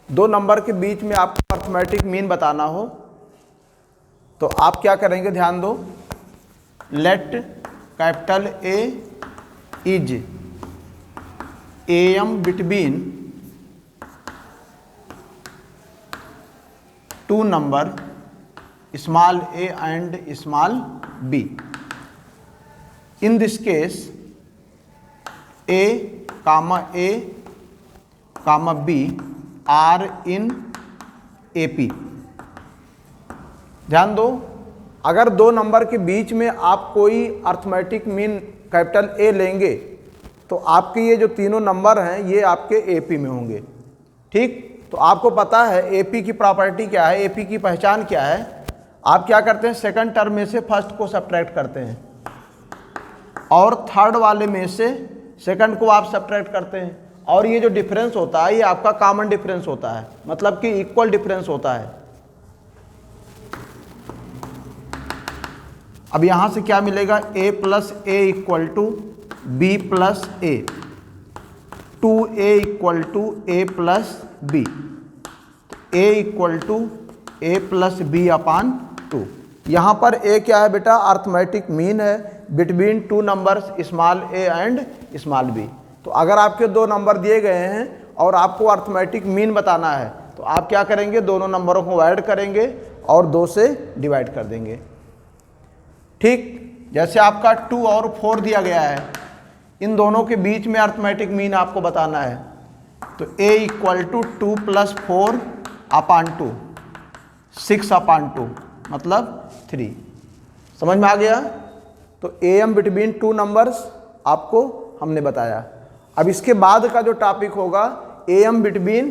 दो नंबर के बीच में आपको अर्थमेटिक मीन बताना हो तो आप क्या करेंगे, ध्यान दो। Let capital A is M between two number small a and small b. In this case a comma b are in AP. ध्यान दो, अगर दो नंबर के बीच में आप कोई अर्थमेटिक मीन कैपिटल A लेंगे तो आपके ये जो तीनों नंबर हैं ये आपके AP में होंगे। ठीक, तो आपको पता है AP की प्रॉपर्टी क्या है, AP की पहचान क्या है। आप क्या करते हैं, सेकंड टर्म में से फर्स्ट को सब्ट्रैक्ट करते हैं और थर्ड वाले में से सेकंड को आप सब्ट्रैक्ट करते हैं, और ये जो डिफरेंस होता है ये आपका कॉमन डिफरेंस होता है, मतलब कि इक्वल डिफरेंस होता है। अब यहां से क्या मिलेगा, a plus A equal to B plus A, 2a equal to A plus B, a equal to A plus B upon 2। यहाँ पर a क्या है बेटा, अर्थमेटिक मीन है between two numbers small a and small b। तो अगर आपके दो नंबर दिए गए हैं और आपको अर्थमेटिक मीन बताना है तो आप क्या करेंगे, दोनों नंबरों को ऐड करेंगे और 2 से डिवाइड कर देंगे। ठीक, जैसे आपका 2 और 4 दिया गया है, इन दोनों के बीच में अर्थमेटिक मीन आपको बताना है तो a equal to 2 plus 4 upon 2, 6 अपान 2 मतलब 3। समझ में आ गया। तो am बिटवीन टू नंबर्स आपको हमने बताया। अब इसके बाद का जो टॉपिक होगा am between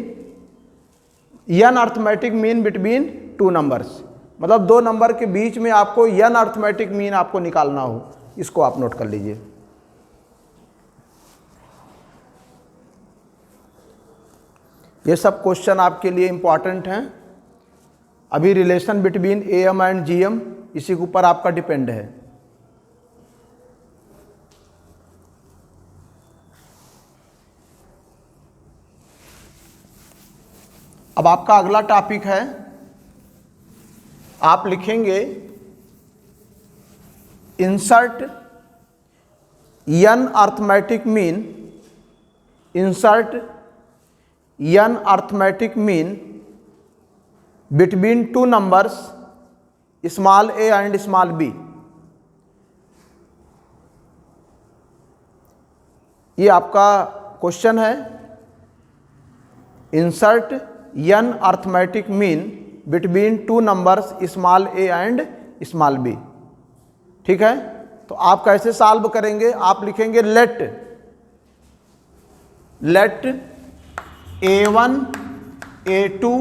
n arithmetic mean between two numbers, मतलब दो नंबर के बीच में आपको n अर्थमेटिक मीन आपको निकालना हो, इसको आप नोट कर लीजिए। ये सब क्वेश्चन आपके लिए इंपॉर्टेंट हैं। अभी relation between am and gm इसी के ऊपर आपका डिपेंड है। अब आपका अगला टॉपिक है, आप लिखेंगे insert n arithmetic mean, insert n arithmetic mean between two numbers small a and small b। ये आपका क्वेश्चन है, insert n arithmetic mean between two numbers small a and small b। ठीक है, तो आप कैसे सॉल्व करेंगे, आप लिखेंगे let a1 a2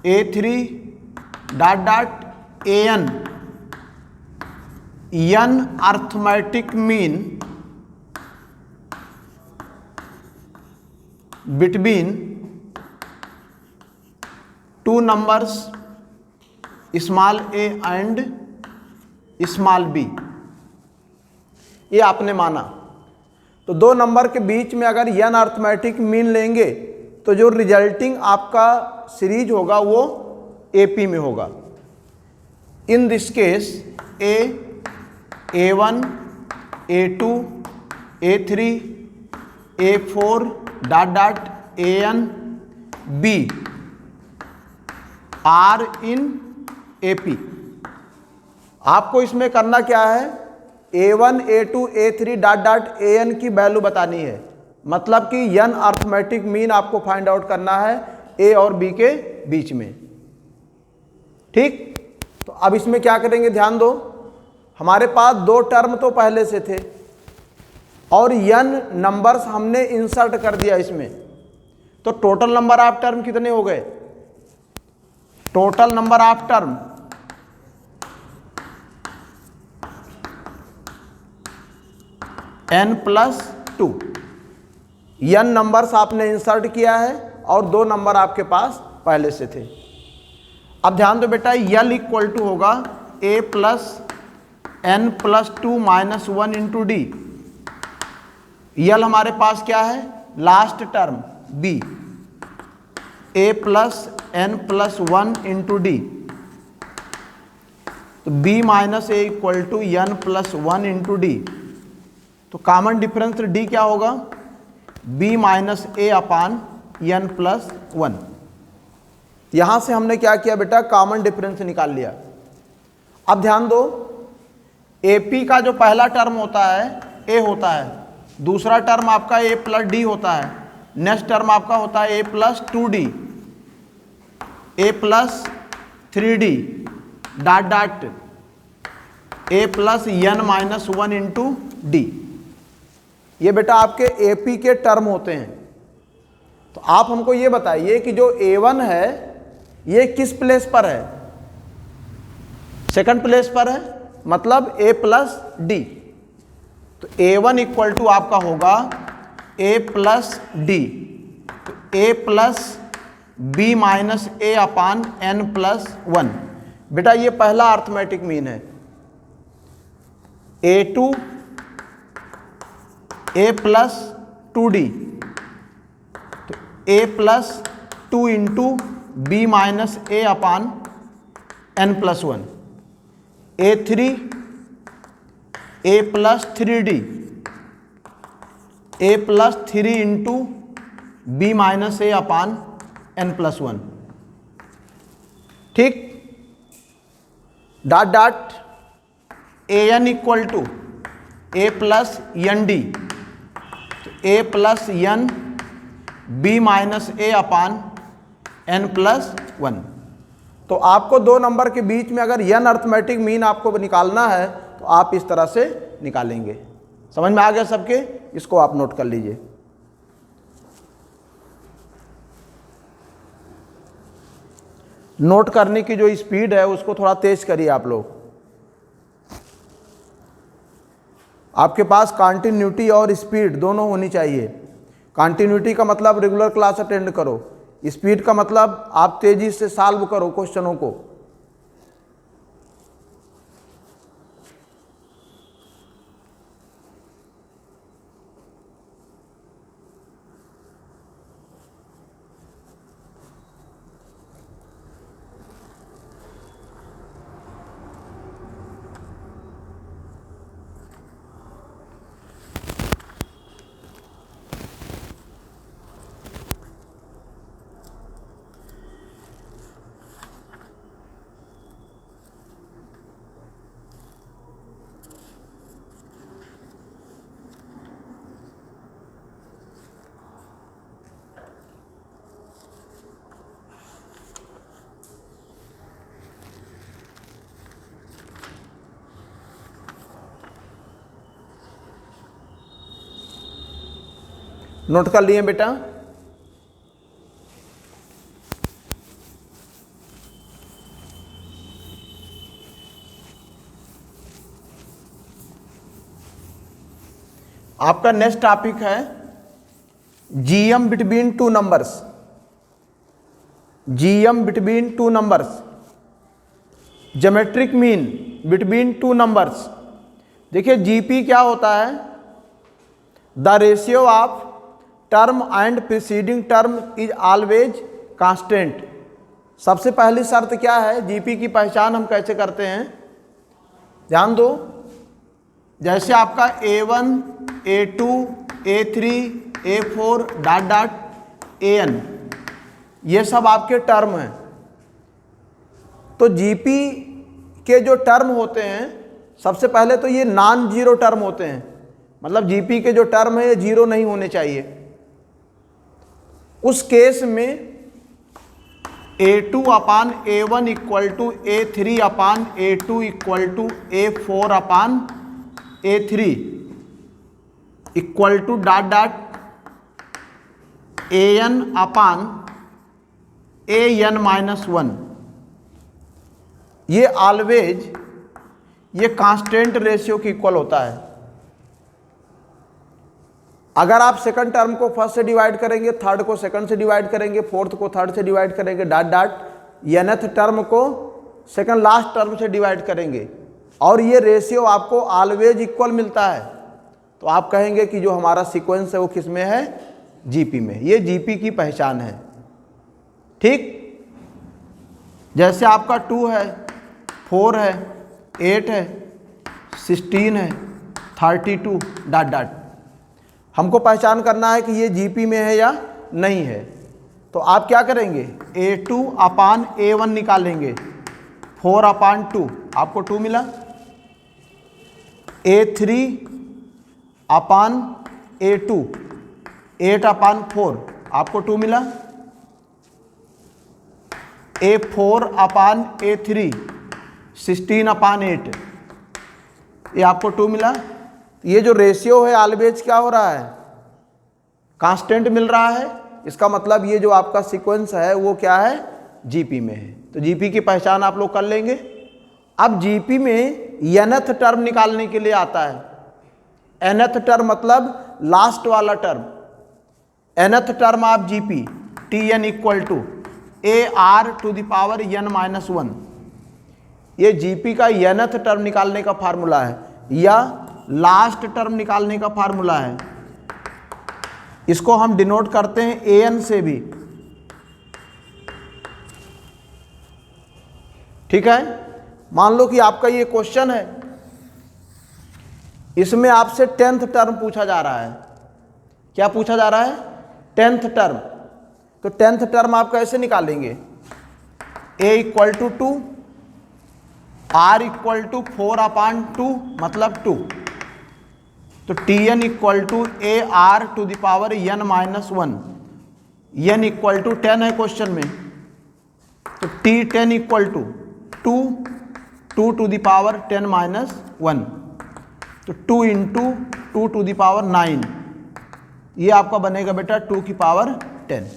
a3 dot dot an n arithmetic mean between two numbers small a and small b। ये आपने माना। तो दो नंबर के बीच में अगर n अर्थमेटिक मीन लेंगे तो जो रिजल्टिंग आपका सीरीज होगा वो AP में होगा। In this case a1 a2 a3 a4 dot dot an b are in AP। आपको इसमें करना क्या है, a1 a2 a3 dot dot an की वैल्यू बतानी है, मतलब कि n अर्थमेटिक मीन आपको फाइंड आउट करना है a और b के बीच में। ठीक, तो अब इसमें क्या करेंगे, ध्यान दो, हमारे पास दो टर्म तो पहले से थे और n नंबर्स हमने इंसर्ट कर दिया इसमें, तो टोटल नंबर ऑफ टर्म कितने हो गए, total number of term n plus 2। n numbers आपने इंसर्ट किया है और दो नंबर आपके पास पहले से थे। अब ध्यान दो बेटा, l इक्वल टू होगा a plus n plus 2 minus 1 into D. l हमारे पास क्या है, last term b, A plus N plus 1 into D, तो B minus A equal to N plus 1 into D. तो कॉमन डिफरेंस डी क्या होगा, B minus A upon N plus 1। यहां से हमने क्या किया बेटा, कॉमन डिफरेंस निकाल लिया। अब ध्यान दो, एपी का जो पहला टर्म होता है ए होता है, दूसरा टर्म आपका ए प्लस डी होता है, नेक्स्ट टर्म आपका होता है A plus 2d, A plus 3d dot dot A plus N minus 1 into D. ये बेटा आपके एपी के टर्म होते हैं। तो आप हमको ये बताइए कि जो A1 है ये किस प्लेस पर है, सेकंड प्लेस पर है, मतलब A प्लस डी। तो A1 इक्वल टू आपका होगा A प्लस डी, तो A plus B minus A upon N plus 1। बेटा ये पहला अर्थमेटिक मीन है। A2 A प्लस 2d, तो A plus 2 into B minus A upon N plus 1। A3 A plus 3d, A plus 3 into B minus A upon N plus 1। ठीक, dot dot N equal to A plus N D, तो A plus N B minus A upon N plus 1। तो आपको दो number के बीच में अगर N arithmetic mean आपको निकालना है तो आप इस तरह से निकालेंगे। समझ में आ गया सबके, इसको आप नोट कर लीजिए। नोट करने की जो स्पीड है उसको थोड़ा तेज करिए आप लोग। आपके पास कॉन्टिन्यूटी और स्पीड दोनों होनी चाहिए। कॉन्टिन्यूटी का मतलब रेगुलर क्लास अटेंड करो, स्पीड का मतलब आप तेजी से सॉल्व करो क्वेश्चनों को। नोट कर लिए बेटा। आपका नेक्स्ट टॉपिक है GM between two numbers. GM between two numbers, geometric mean between two numbers. देखिए जीपी क्या होता है, the ratio of term and preceding term is always constant. सबसे पहली शर्त क्या है, जीपी की पहचान हम कैसे करते हैं, ध्यान दो। जैसे आपका A1, A2, A3, A4 dot dot AN, ये सब आपके टर्म हैं। तो जीपी के जो टर्म होते हैं, सबसे पहले तो ये नॉन जीरो टर्म होते हैं, मतलब जीपी के जो टर्म है ये जीरो नहीं होने चाहिए। उस केस में A2 upon A1 equal to A3 upon A2 equal to A4 upon A3 equal to dot dot AN upon AN minus 1। ये ऑलवेज ये कांस्टेंट रेशियो की इक्वल होता है। अगर आप सेकंड टर्म को फर्स्ट से डिवाइड करेंगे, थर्ड को सेकंड से डिवाइड करेंगे, फोर्थ को थर्ड से डिवाइड करेंगे, डॉट डॉट nth टर्म को सेकंड लास्ट टर्म से डिवाइड करेंगे, और ये रेशियो आपको ऑलवेज इक्वल मिलता है, तो आप कहेंगे कि जो हमारा सीक्वेंस है वो किस में है, जीपी में। ये जीपी की पहचान है। ठीक, जैसे आपका 2 है, 4 है, 8 है, 16 है, 32 डॉट डॉट। हमको पहचान करना है कि ये जीपी में है या नहीं है। तो आप क्या करेंगे, A2 अपान A1 निकालेंगे, 4 अपान 2 आपको 2 मिला, A3 अपान A2 8 अपान 4 आपको 2 मिला, A4 अपान A3 16 अपान 8 ये आपको 2 मिला। ये जो रेशियो है ऑलवेज क्या हो रहा है, कांस्टेंट मिल रहा है। इसका मतलब ये जो आपका सीक्वेंस है वो क्या है, जीपी में है। तो जीपी की पहचान आप लोग कर लेंगे। अब जीपी में nth टर्म निकालने के लिए आता है। nth टर्म मतलब लास्ट वाला term. nth term of GP Tn equal to AR to the power n minus 1। ये जीपी का nth टर्म निकालने का फार्मूला है या लास्ट टर्म निकालने का फार्मूला है। इसको हम डिनोट करते हैं an से भी, ठीक है। मान लो कि आपका ये क्वेश्चन है, इसमें आपसे 10th टर्म पूछा जा रहा है। क्या पूछा जा रहा है, 10th टर्म। तो 10th टर्म आप कैसे निकालेंगे, a equal to 2, r equal to 4 upon 2 मतलब 2। तो Tn equal to AR to the power n minus 1, n equal to 10 है क्वेश्चन में। तो T10 equal to 2 to the power 10 minus 1, तो 2 इंटू 2 टू द पावर 9, ये आपका बनेगा बेटा 2 की पावर 10।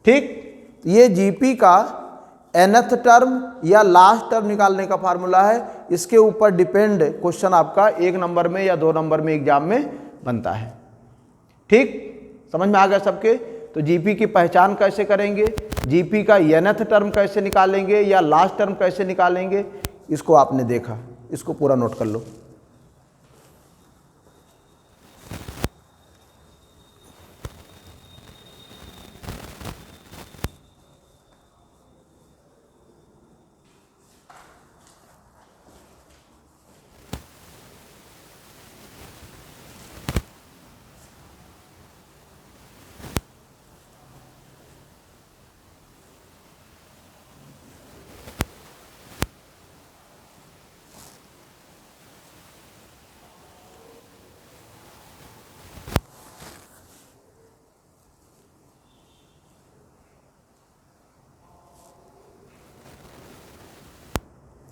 ठीक, ये जीपी का nth टर्म या लास्ट टर्म निकालने का फार्मूला है। इसके ऊपर डिपेंड क्वेश्चन आपका 1 नंबर में या 2 नंबर में एग्जाम में बनता है। ठीक, समझ में आ गया सबके। तो जीपी की पहचान कैसे करेंगे, जीपी का nth टर्म कैसे निकालेंगे या लास्ट टर्म कैसे निकालेंगे, इसको आपने देखा, इसको पूरा नोट कर लो।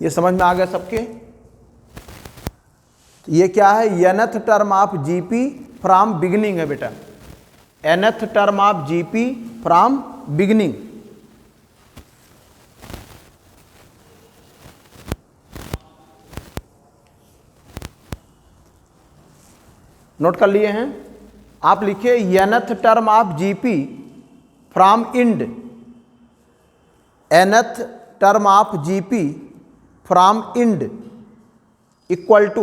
ये समझ में आ गया सबके। ये क्या है, nth term of GP from beginning है बेटा, nth term of GP from beginning. Note कर लिए हैं आप, लिखिए nth term of GP from end, nth term of GP from end equal to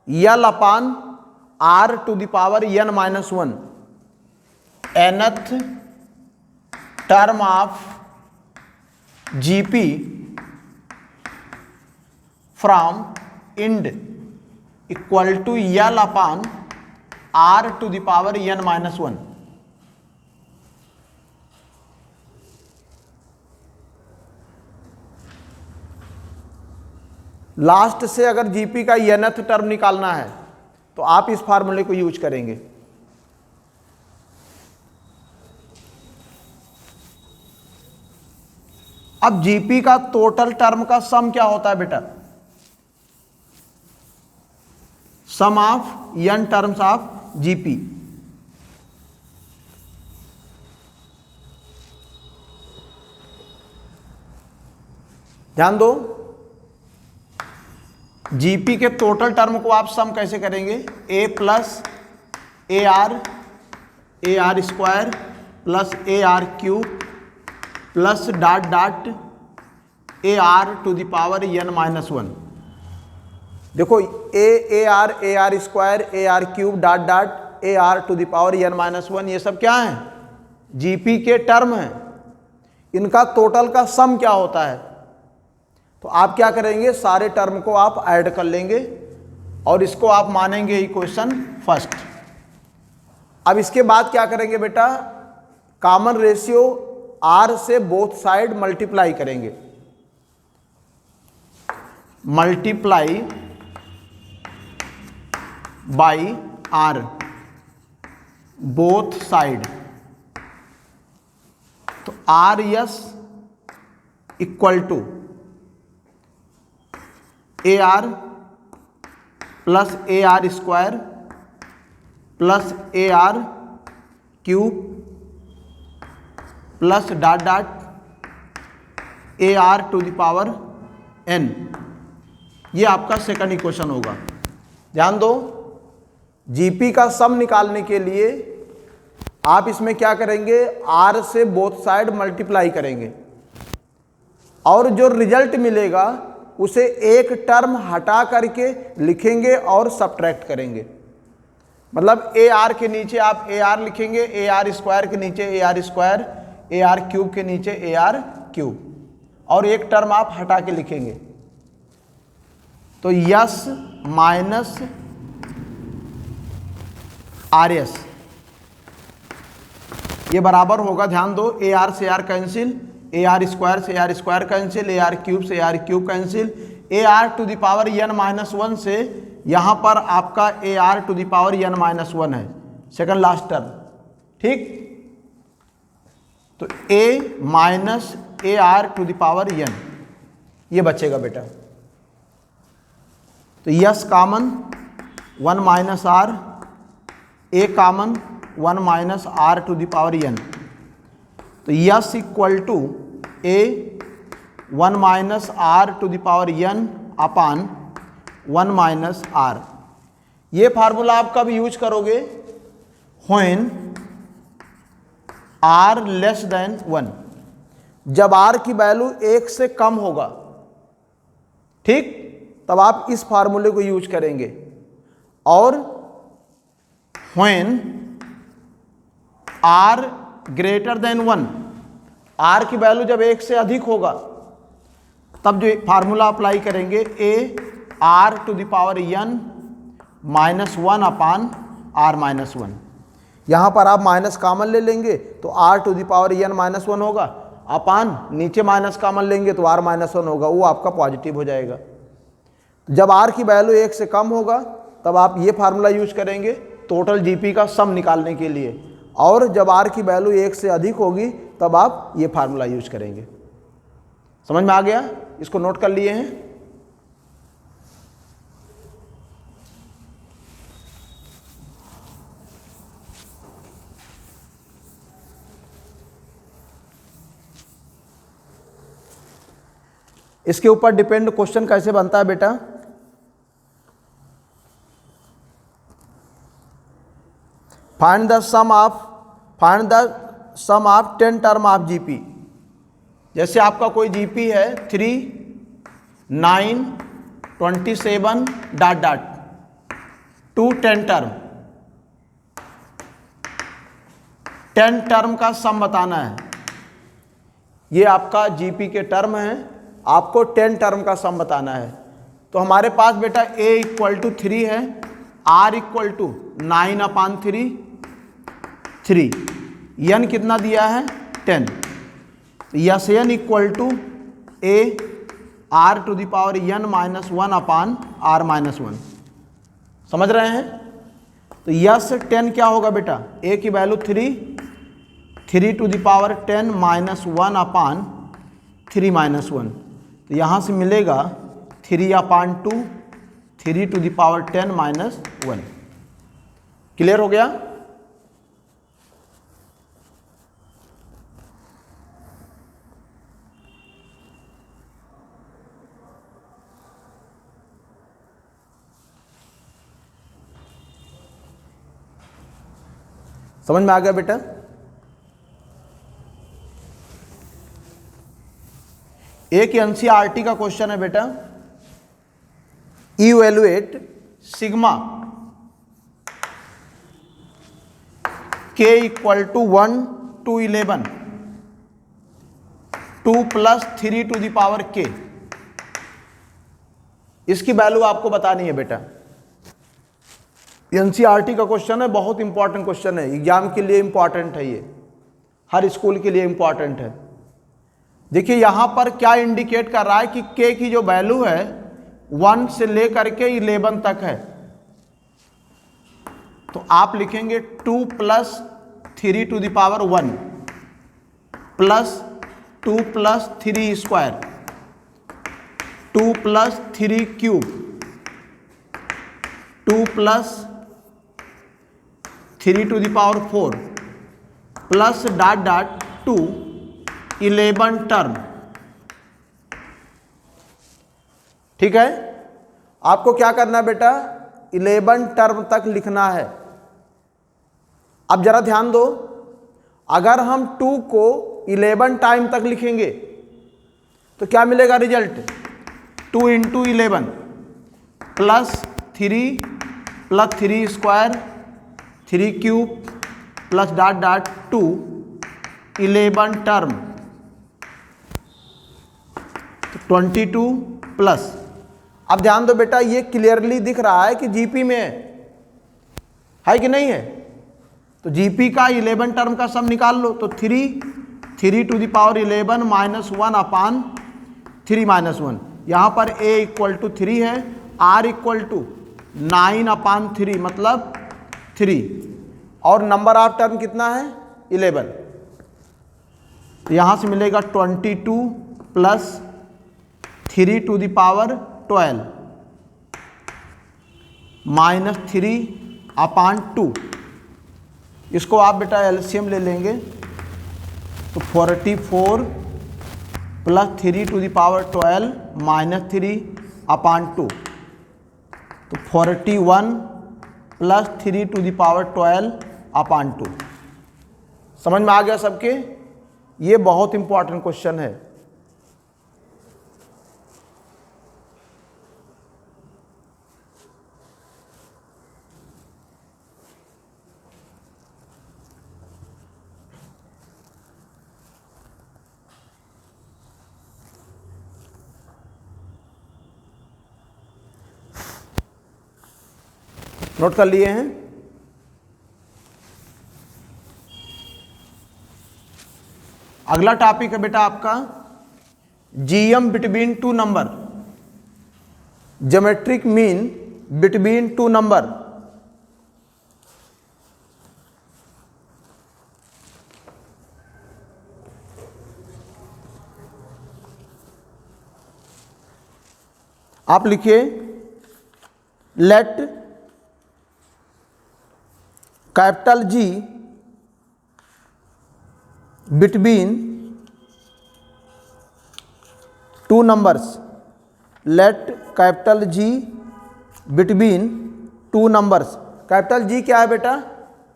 L upon R to the power n minus 1। nth term of GP from end equal to L upon R to the power n minus 1। Last से अगर GP का nth term निकालना है तो आप इस फार्मूले को यूज करेंगे। अब जीपी का टोटल टर्म का सम क्या होता है बेटा, sum of n terms of GP. ध्यान दो, जीपी के टोटल टर्म को आप सम कैसे करेंगे, a plus A R square plus AR cube plus dot dot AR to the power n minus 1। देखो AR square AR cube dot dot AR to the power n minus 1 ये सब क्या है, GP के टर्म हैं, इनका total का सम क्या होता है। तो आप क्या करेंगे, सारे टर्म को आप ऐड कर लेंगे और इसको आप मानेंगे इक्वेशन फर्स्ट। अब इसके बाद क्या करेंगे बेटा, कॉमन रेशियो आर से बोथ साइड मल्टीप्लाई करेंगे, multiply by R both side. तो R S equal to A R plus A R square plus A R cube plus dot dot A R to the power N. ये आपका second equation होगा। ध्यान दो, GP का सम निकालने के लिए आप इसमें क्या करेंगे, आर से बोथ साइड मल्टीप्लाई करेंगे और जो रिजल्ट मिलेगा उसे एक टर्म हटा करके लिखेंगे और सब्ट्रैक्ट करेंगे। मतलब ए आर के नीचे आप ए आर लिखेंगे, ए आर स्क्वायर के नीचे ए आर स्क्वायर, ए आर क्यूब के नीचे ए आर क्यूब और एक टर्म आप हटा के लिखेंगे। तो यस माइनस आर एस ये बराबर होगा, ध्यान दो, ए आर से R cancel, A R square से R square cancel, A R cube से R cube cancel, A R to the power N minus one से यहाँ पर आपका A R to the power N minus one है, second last term, ठीक। तो A minus A R to the power N ये बचेगा बेटा। तो S common one minus R, A common one minus R to the power N. तो S equal to A one minus R to the power N upon one minus R. ये formula आप कब use करोगे, when R less than one, जब R की value एक से कम होगा, ठीक, तब आप इस फार्मूले को यूज करेंगे। और when R greater than one, R की वैल्यू जब एक से अधिक होगा तब जो फार्मूला अप्लाई करेंगे, A R to the power N minus one upon R minus one. यहाँ पर आप माइनस कॉमन ले लेंगे तो R to the power N minus one होगा, अपान नीचे माइनस कॉमन लेंगे तो आर माइनस वन होगा, वो आपका पॉजिटिव हो जाएगा। जब आर की वैल्यू एक से कम होगा तब आप ये फार्मूला यूज करेंगे टोटल जीपी का सम निकालने के लिए, और जब आर की वैल्यू एक से अधिक होगी तब आप ये फार्मूला यूज करेंगे। समझ में आ गया, इसको नोट कर लिए हैं। इसके ऊपर डिपेंड क्वेश्चन कैसे बनता है बेटा, find the sum of 10 term of GP. जैसे आपका कोई जीपी है 3, 9, 27 dot dot to 10 term, 10 term का सम बताना है। ये आपका जीपी के टर्म है, आपको 10 टर्म का सम बताना है। तो हमारे पास बेटा a इक्वल टू 3 है, r equal to 9 upon 3, n कितना दिया है 10। Yes n equal to a r to the power n minus one upon r minus one. समझ रहे हैं। तो यस 10 क्या होगा बेटा, a की वैल्यू 3 to the power 10 minus one upon 3 minus one. तो यहाँ से मिलेगा 3 upon 2, 3 to the power 10 minus one. Clear हो गया। समझ में आ गया बेटा। एक एनसीईआरटी का क्वेश्चन है बेटा, evaluate sigma k equal to 1 to 11, 2 + 3 to the power k, इसकी वैल्यू आपको बतानी है बेटा। एनसीईआरटी का क्वेश्चन है, बहुत इंपॉर्टेंट क्वेश्चन है, एग्जाम के लिए इंपॉर्टेंट है, ये हर स्कूल के लिए इंपॉर्टेंट है। देखिए यहां पर क्या इंडिकेट कर रहा है कि k की जो वैल्यू है 1 से लेकर के 11 तक है, तो आप लिखेंगे 2 + 3 to the power 1 plus 2 + 3 square, 2 + 3 cube, 2 + 3 to the power 4 plus (2) 11 term. ठीक है, आपको क्या करना है बेटा, 11 टर्म तक लिखना है। अब जरा ध्यान दो, अगर हम 2 को 11 टाइम तक लिखेंगे तो क्या मिलेगा result, 2 × 11 plus 3 + 3 square, 3 cube plus (2) 11 term, 22 plus. अब ध्यान दो बेटा, ये क्लियरली दिख रहा है कि जीपी में है कि नहीं है, तो जीपी का 11 टर्म का सम निकाल लो, तो 3 टू द पावर 11 -1 अपान 3 - 1, यहाँ पर a = 3 है, r = 9/3 मतलब 3, और नंबर ऑफ टर्म कितना है 11, तो यहाँ से मिलेगा 22 प्लस 3 टू द पावर 12 -3/2। इसको आप बेटा एलसीएम ले लेंगे तो 44 प्लस 3 टू द पावर 12 -3/2, तो 41 प्लस 3 टू द पावर 12/2। समझ में आ गया सबके, ये बहुत इंपॉर्टेंट क्वेश्चन है। नोट कर लिए हैं। अगला टॉपिक है बेटा आपका GM between 2 number, geometric mean between 2 number. आप लिखिए let capital G between 2 numbers, let capital G between 2 numbers. Capital G क्या है बेटा,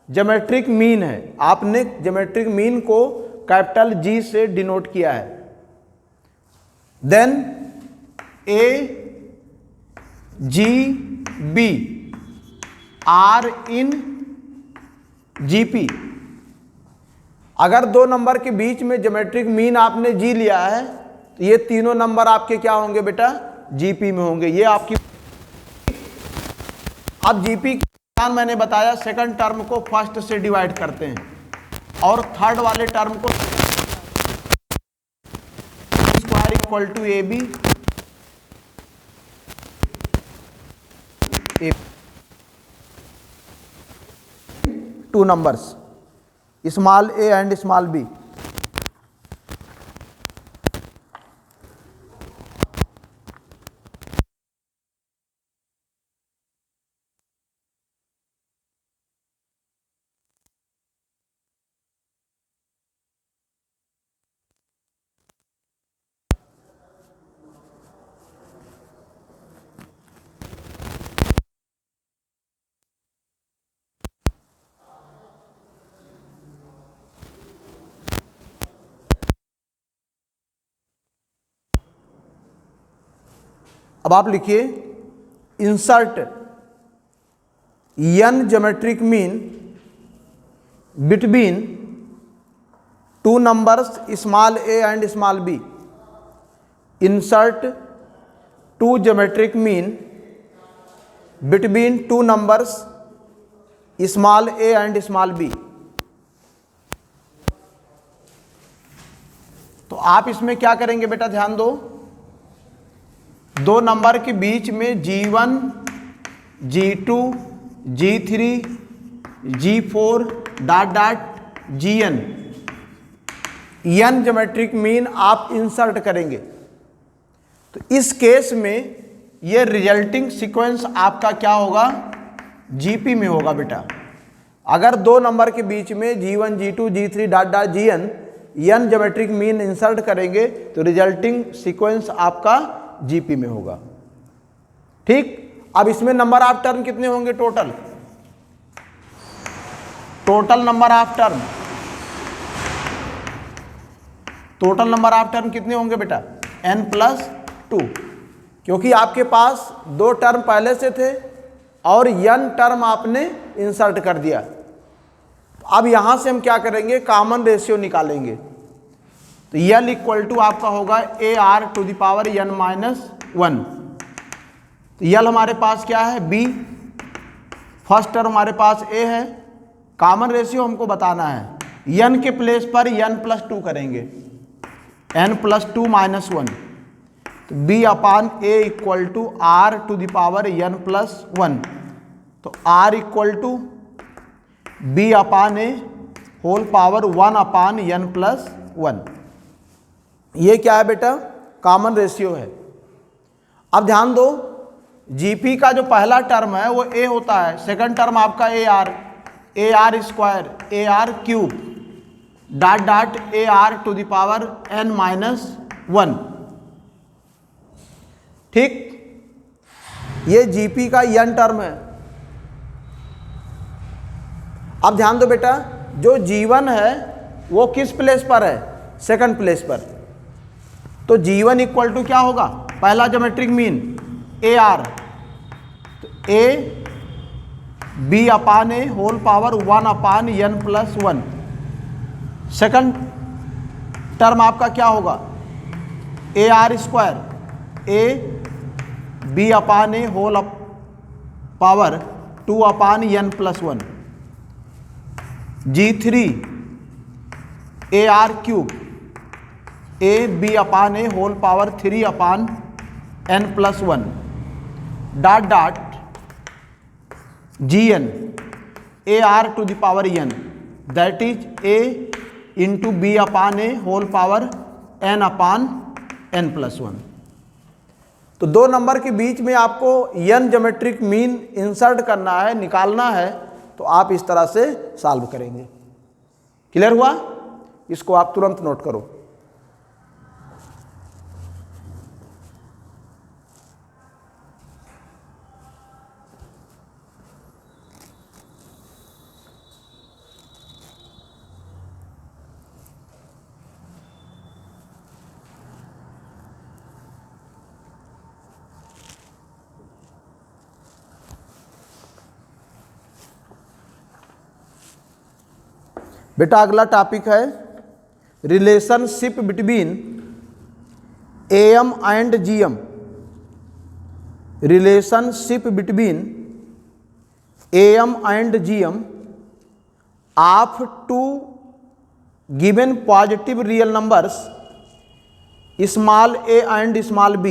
ज्योमेट्रिक मीन है, आपने ज्योमेट्रिक मीन को कैपिटल G से डिनोट किया है। Then A G B are in GP. अगर 2 नंबर के बीच में ज्योमेट्रिक मीन आपने जी लिया है तो ये तीनों नंबर आपके क्या होंगे बेटा, जीपी में होंगे। ये आपकी, अब जीपी का मैंने बताया सेकंड टर्म को फर्स्ट से डिवाइड करते हैं और थर्ड वाले टर्म को square equal to A B, 2 numbers small a and small b। अब आप लिखिए insert n geometric mean between two numbers small a and small b. Insert two geometric mean between two numbers small a and small b. तो आप इसमें क्या करेंगे बेटा, ध्यान दो, दो नंबर के बीच में G1, G2, G3, G4 dot dot Gn n geometric mean आप इंसर्ट करेंगे। तो इस केस में ये रिजल्टिंग सीक्वेंस आपका क्या होगा, जीपी में होगा बेटा। अगर दो नंबर के बीच में G1, G2, G3 dot dot Gn n geometric mean insert करेंगे तो रिजल्टिंग सीक्वेंस आपका जीपी में होगा। ठीक, अब इसमें नंबर ऑफ टर्म कितने होंगे total? Total number of term, total number of term कितने होंगे बेटा? n+2, क्योंकि आपके पास दो टर्म पहले से थे और n टर्म आपने इंसर्ट कर दिया। अब यहां से हम क्या करेंगे, कॉमन रेशियो निकालेंगे। तो l इक्वल टू आपका होगा AR⁻n-1। तो l हमारे पास क्या है, b, फर्स्ट टर्म हमारे पास a है, कॉमन रेशियो हमको बताना है। n के प्लेस पर n+2 करेंगे, n+2 - 1, तो b/a इक्वल टू R⁻n+1। तो R equal to b/a whole power 1/n+1। ये क्या है बेटा, कॉमन रेशियो है। अब ध्यान दो, जीपी का जो पहला टर्म है वो a होता है, सेकंड टर्म आपका AR² AR³ dot dot AR⁻n-1। ठीक, ये जीपी का n टर्म है। अब ध्यान दो बेटा, जो G1 है वो किस प्लेस पर है, सेकंड प्लेस पर। तो G1 इक्वल टू क्या होगा, पहला ज्योमेट्रिक मीन AR, तो A b/a whole power 1/n+1। Second term आपका क्या होगा, AR² A b/a whole power 2/n+1। G3 AR³ A b/a whole power 3/n+1 dot dot Gn AR⁻n that is A into b/a whole power n/n+1। तो दो number के बीच में आपको n geometric mean insert करना है, निकालना है, तो आप इस तरह से सॉल्व करेंगे। क्लियर हुआ? इसको आप तुरंत नोट करो। बेटा अगला टॉपिक है relationship between AM and GM। Relationship between AM and GM of two given positive real numbers small a and small b।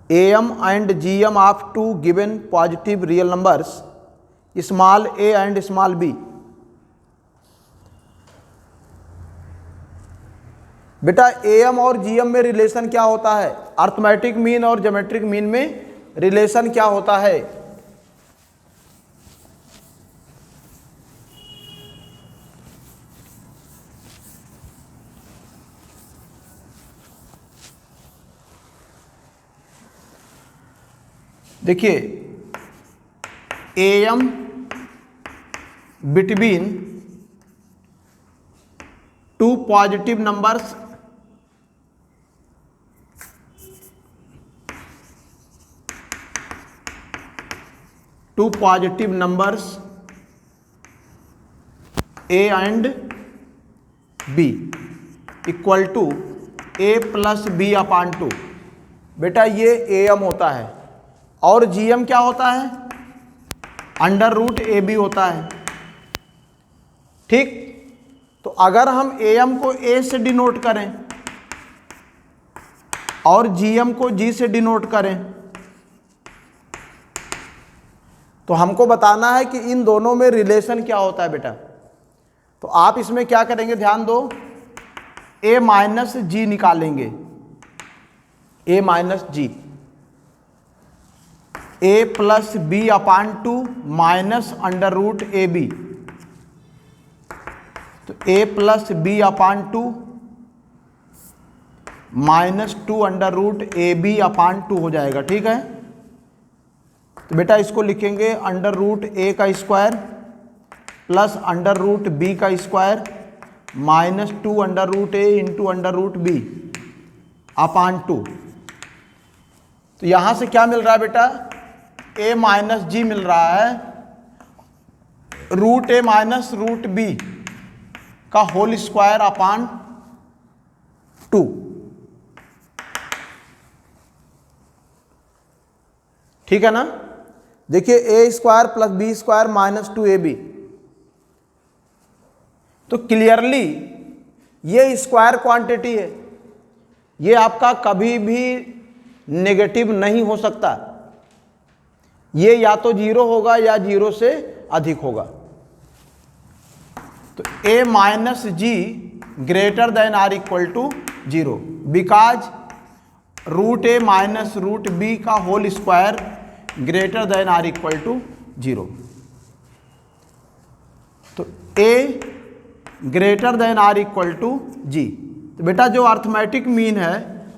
AM and GM of two given positive real numbers small a and small b। बेटा AM और GM में relation क्या होता है, arithmetic mean और geometric mean में relation क्या होता है? देखिए, AM between two positive numbers A and B equal to A plus B upon two. बेटा ये ए एम होता है और जी एम क्या होता है, अंडर रूट ए बी होता है। ठीक, तो अगर हम ए एम को ए से डिनोट करें और जी एम को जी से डिनोट करें तो हमको बताना है कि इन दोनों में रिलेशन क्या होता है बेटा। तो आप इसमें क्या करेंगे, ध्यान दो, ए माइनस जी निकालेंगे, A minus G, A plus B upon two minus under root A B. तो A plus B upon two minus two under root A B upon two हो जाएगा। ठीक है, तो बेटा इसको लिखेंगे अंडर रूट ए का square plus under root B का square minus two under root A into under root B upon two. तो यहां से क्या मिल रहा है बेटा, ए माइनस जी मिल रहा है, root A minus root B का होल स्क्वायर अपान टू। ठीक है ना, देखिए A square plus B square minus two A B. तो क्लियरली ये स्क्वायर क्वांटिटी है, ये आपका कभी भी नेगेटिव नहीं हो सकता, ये या तो जीरो होगा या जीरो से अधिक होगा। तो A minus G greater than or equal to zero because root A minus root B का whole square greater than or equal to zero. तो A greater than or equal to G. तो बेटा जो arithmetic mean है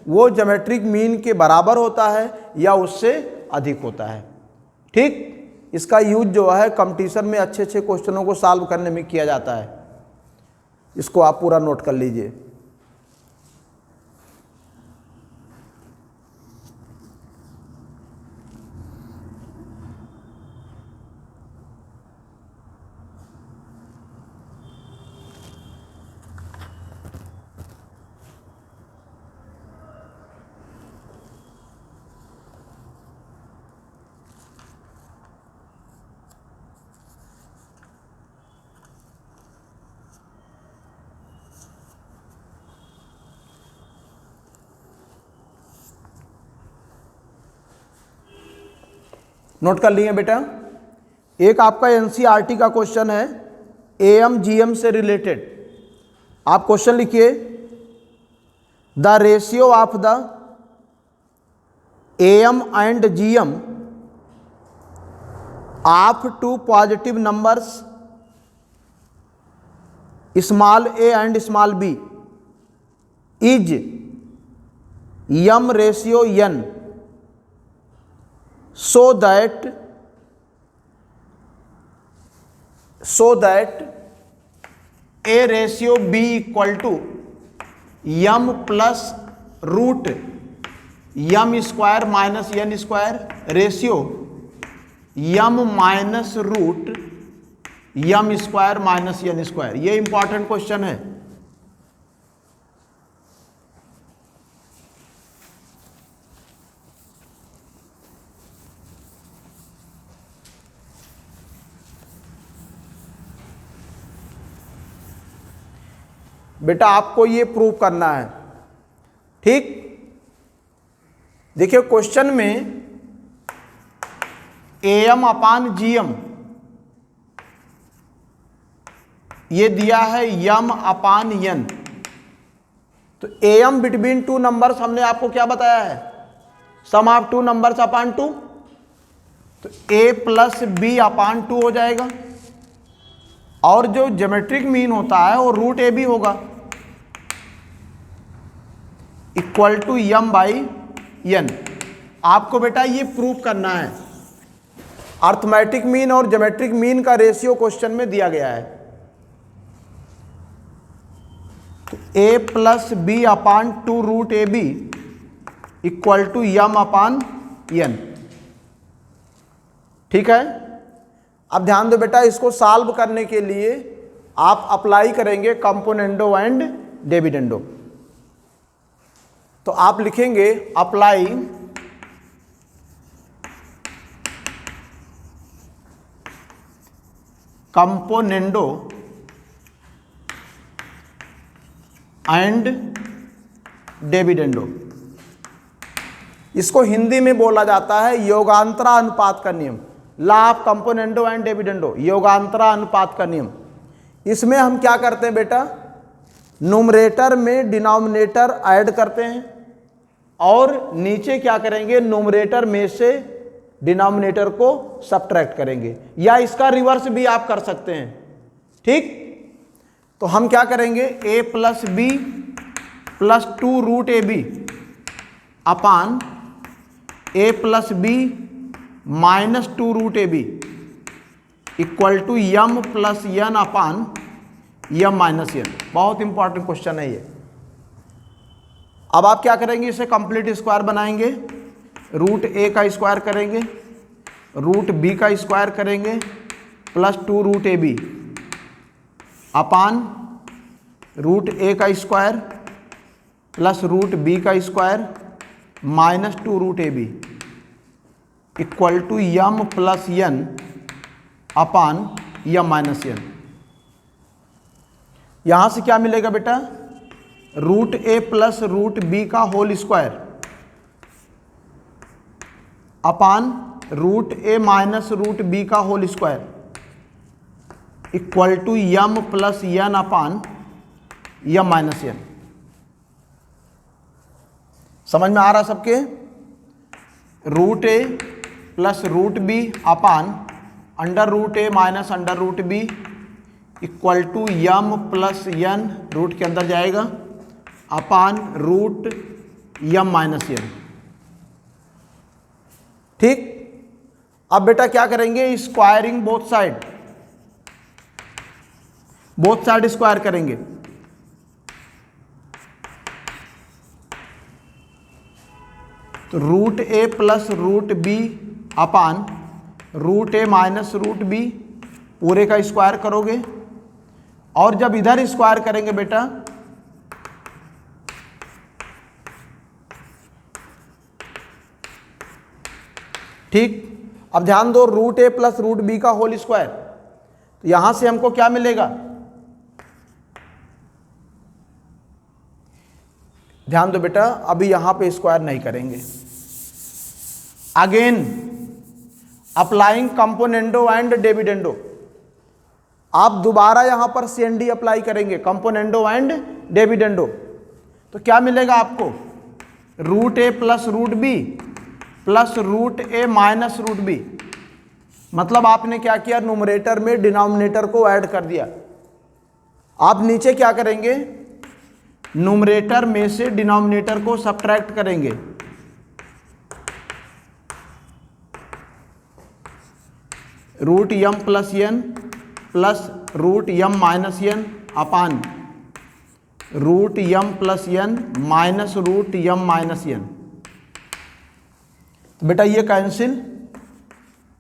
वो geometric mean के बराबर होता है या उससे अधिक होता है। ठीक, इसका यूज जो है कंपटीशन में अच्छे अच्छे क्वेश्चनों को सॉल्व करने में किया जाता है, इसको आप पूरा नोट कर लीजिए। नोट कर लिए बेटा। एक आपका एनसीईआरटी का क्वेश्चन है एएम जीएम से रिलेटेड। आप क्वेश्चन लिखिए, the ratio of the AM and GM of two positive numbers small A and small B is M ratio N so that a ratio b equal to m plus root m square minus n square ratio m minus root m square minus n square। ये important question है। बेटा आपको ये prove करना है। ठीक, देखिए question में एम अपान जीएम ये दिया है यम अपान यन। तो एम बिटवीन टू नंबर्स हमने आपको क्या बताया है, sum of two numbers upon two. तो A plus B upon two हो जाएगा और जो ज्योमेट्रिक मीन होता है वो रूट ए बी होगा equal to M by N. आपको बेटा ये प्रूव करना है। अर्थमेटिक मीन और ज्योमेट्रिक मीन का रेशियो क्वेश्चन में दिया गया है। तो A plus B upon two root A B equal to M upon N. ठीक है, अब ध्यान दो बेटा, इसको सॉल्व करने के लिए आप अप्लाई करेंगे कंपोनेंडो एंड डिविडेंडो। तो आप लिखेंगे अप्लाई कंपोनेंडो एंड डिविडेंडो। इसको हिंदी में बोला जाता है योगांतरा अनुपात का नियम, law of componendo and dividendo, योगांतरा अनुपात का नियम। इसमें हम क्या करते हैं बेटा, न्यूमरेटर में डिनोमिनेटर ऐड करते हैं और नीचे क्या करेंगे, न्यूमरेटर में से डिनोमिनेटर को सब्ट्रैक्ट करेंगे, या इसका रिवर्स भी आप कर सकते हैं। ठीक, तो हम क्या करेंगे, a plus B plus 2 root A B upon a plus B minus 2 root A B equal to M plus N upon M minus N. बहुत इंपॉर्टेंट क्वेश्चन है ये। अब आप क्या करेंगे, इसे कंप्लीट स्क्वायर बनाएंगे, रूट ए का स्क्वायर करेंगे, रूट बी का स्क्वायर करेंगे, plus 2 root A B upon root A का स्क्वायर प्लस रूट बी का square minus 2 root A B equal to M plus N upon M minus N. यहां से क्या मिलेगा बेटा, root A plus root B का whole square upon root A minus root B का whole square equal to M plus N upon M minus N. समझ में आ रहा सबके, root A plus root B upon under root A minus under root B equal to M plus N, root के अंदर जाएगा, अपान root M minus यन। ठीक, अब बेटा क्या करेंगे, squaring both side, both side square करेंगे। तो root A plus root B upon root A minus root B पूरे का स्क्वायर करोगे, और जब इधर स्क्वायर करेंगे बेटा ठीक, अब ध्यान दो, root A plus root B का होल स्क्वायर, तो यहां से हमको क्या मिलेगा, ध्यान दो बेटा, अभी यहां पे स्क्वायर नहीं करेंगे। Again applying componendo and dividendo, आप दोबारा यहां पर CND अप्लाई करेंगे, कंपोनेंडो एंड डिविडेंडो। तो क्या मिलेगा आपको, root A plus root B plus root A minus root B. मतलब आपने क्या किया, न्यूमरेटर में डिनोमिनेटर को ऐड कर दिया। आप नीचे क्या करेंगे, न्यूमरेटर में से डिनोमिनेटर को सब्ट्रैक्ट करेंगे। रूट यम प्लस यन प्लस रूट यम माइनस यन अपान रूट यम प्लस यन माइनस रूट यम माइनस यन। बेटा ये कैंसिल,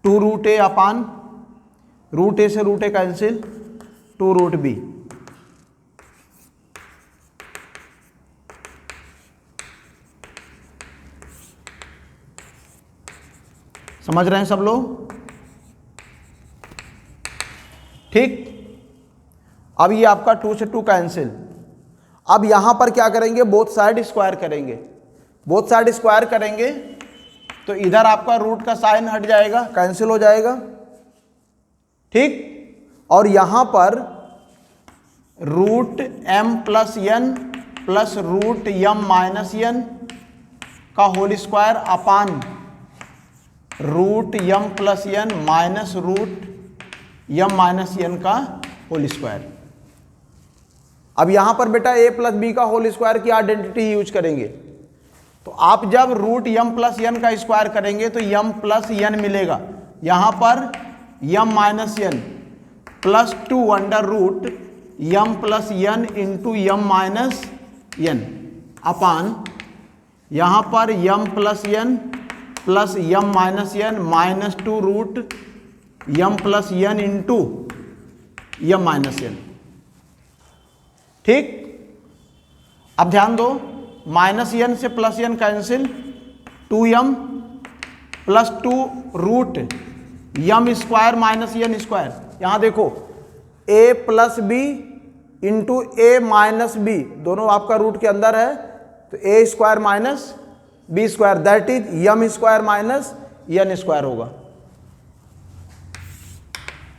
2 रूट ए अपान रूट ए से रूट ए कैंसिल, 2 रूट बी। समझ रहे हैं सब लोग? ठीक, अब ये आपका 2 से 2 कैंसिल। अब यहां पर क्या करेंगे, बोथ साइड स्क्वायर करेंगे। बोथ साइड स्क्वायर करेंगे तो इधर आपका रूट का साइन हट जाएगा, कैंसिल हो जाएगा। ठीक, और यहां पर root M plus N plus root M minus N का whole square upon root M plus N minus root M minus N का होल स्क्वायर। अब यहां पर बेटा a प्लस बी का होल स्क्वायर की आइडेंटिटी यूज करेंगे। तो आप जब रूट यम प्लस एन का स्क्वायर करेंगे तो यम प्लस एन मिलेगा, यहां पर M minus N plus 2 under root M plus N into M minus N upon यहां पर M plus N plus M minus N minus 2 root M plus N into M minus N. ठीक। अब ध्यान दो, minus N से plus N cancel, 2m plus 2 root M square minus N square. यहाँ देखो a plus B into A minus B, दोनों आपका root के अंदर है, तो A square minus B square that is M square minus N square होगा।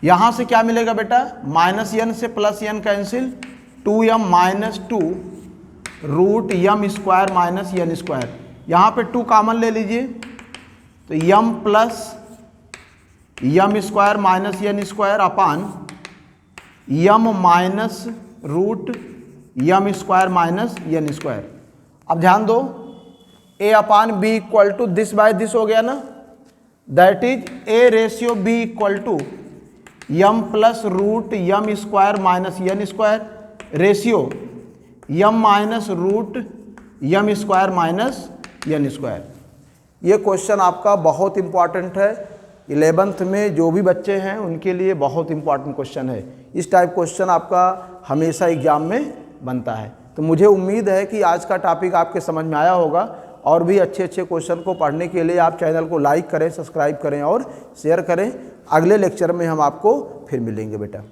यहां से क्या मिलेगा बेटा, माइनस एन से plus N cancel, 2m minus 2 root M square minus N square. यहाँ पे 2 कॉमन ले लीजिए, तो M plus M square minus N square upon M minus root M square minus N square. अब ध्यान दो, a upon B equal to this by this हो गया ना, that is a ratio b equal to M plus root M square minus N square ratio M minus root M square minus N square. ये question आपका बहुत important है, 11th में जो भी बच्चे हैं उनके लिए बहुत इंपॉर्टेंट क्वेश्चन है। इस टाइप क्वेश्चन आपका हमेशा एग्जाम में बनता है। तो मुझे उम्मीद है कि आज का टॉपिक आपके समझ में आया होगा, और भी अच्छे अच्छे क्वेश्चन को पढ़ने के लिए आप चैनल को लाइक करें, सब्सक्राइब करें और शेयर करें। अगले लेक्चर में हम आपको फिर मिलेंगे बेटा।